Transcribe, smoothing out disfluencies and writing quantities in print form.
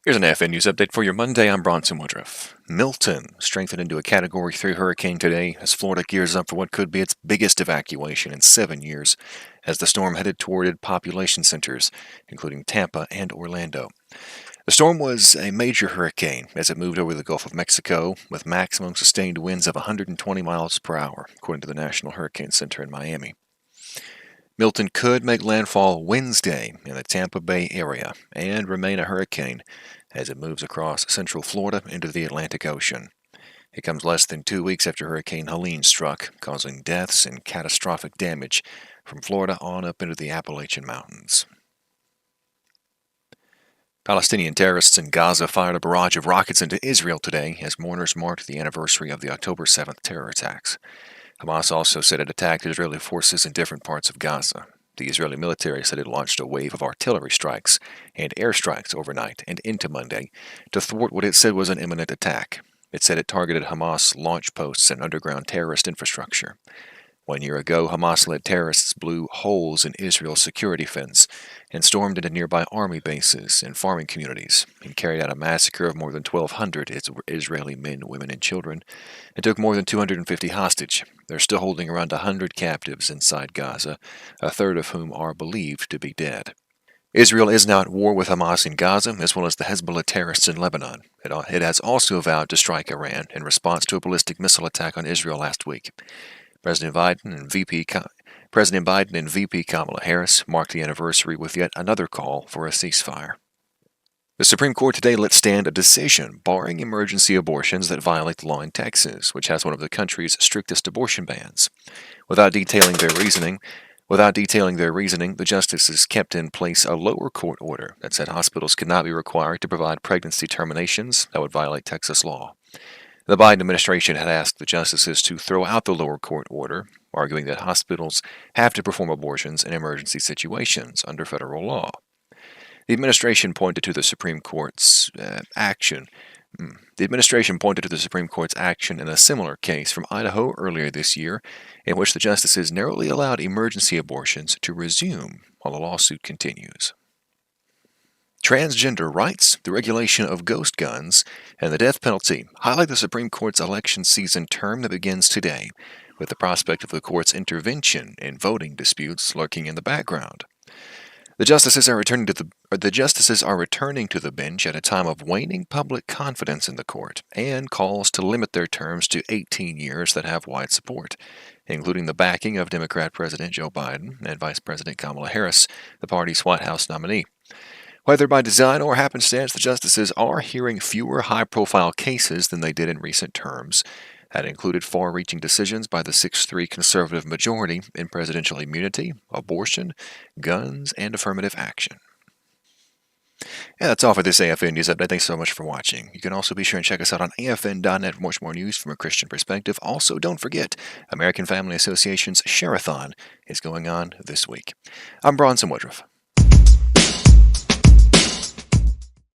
Here's an AFN news update for your Monday. I'm Bronson Woodruff. Milton strengthened into a Category 3 hurricane today as Florida gears up for what could be its biggest evacuation in 7 years as the storm headed toward population centers, including Tampa and Orlando. The storm was a major hurricane as it moved over the Gulf of Mexico with maximum sustained winds of 120 miles per hour, according to the National Hurricane Center in Miami. Milton could make landfall Wednesday in the Tampa Bay area and remain a hurricane as it moves across central Florida into the Atlantic Ocean. It comes less than 2 weeks after Hurricane Helene struck, causing deaths and catastrophic damage from Florida on up into the Appalachian Mountains. Palestinian terrorists in Gaza fired a barrage of rockets into Israel today as mourners marked the anniversary of the October 7th terror attacks. Hamas also said it attacked Israeli forces in different parts of Gaza. The Israeli military said it launched a wave of artillery strikes and airstrikes overnight and into Monday to thwart what it said was an imminent attack. It said it targeted Hamas launch posts and underground terrorist infrastructure. 1 year ago, Hamas-led terrorists blew holes in Israel's security fence and stormed into nearby army bases and farming communities and carried out a massacre of more than 1,200 Israeli men, women, and children and took more than 250 hostage. They're still holding around 100 captives inside Gaza, a third of whom are believed to be dead. Israel is now at war with Hamas in Gaza, as well as the Hezbollah terrorists in Lebanon. It has also vowed to strike Iran in response to a ballistic missile attack on Israel last week. President Biden and VP Kamala Harris marked the anniversary with yet another call for a ceasefire. The Supreme Court today let stand a decision barring emergency abortions that violate the law in Texas, which has one of the country's strictest abortion bans. Without detailing their reasoning, the justices kept in place a lower court order that said hospitals could not be required to provide pregnancy terminations that would violate Texas law. The Biden administration had asked the justices to throw out the lower court order, arguing that hospitals have to perform abortions in emergency situations under federal law. The administration pointed to the Supreme Court's action. The administration pointed to the Supreme Court's action in a similar case from Idaho earlier this year, in which the justices narrowly allowed emergency abortions to resume while the lawsuit continues. Transgender rights, the regulation of ghost guns, and the death penalty highlight the Supreme Court's election season term that begins today, with the prospect of the court's intervention in voting disputes lurking in the background. The justices are returning to the bench at a time of waning public confidence in the court and calls to limit their terms to 18 years that have wide support, including the backing of Democrat President Joe Biden and Vice President Kamala Harris, the party's White House nominee. Whether by design or happenstance, the justices are hearing fewer high-profile cases than they did in recent terms. That included far-reaching decisions by the 6-3 conservative majority in presidential immunity, abortion, guns, and affirmative action. And that's all for this AFN News Update. Thanks so much for watching. You can also be sure and check us out on AFN.net for much more news from a Christian perspective. Also, don't forget, American Family Association's Share-a-thon is going on this week. I'm Bronson Woodruff.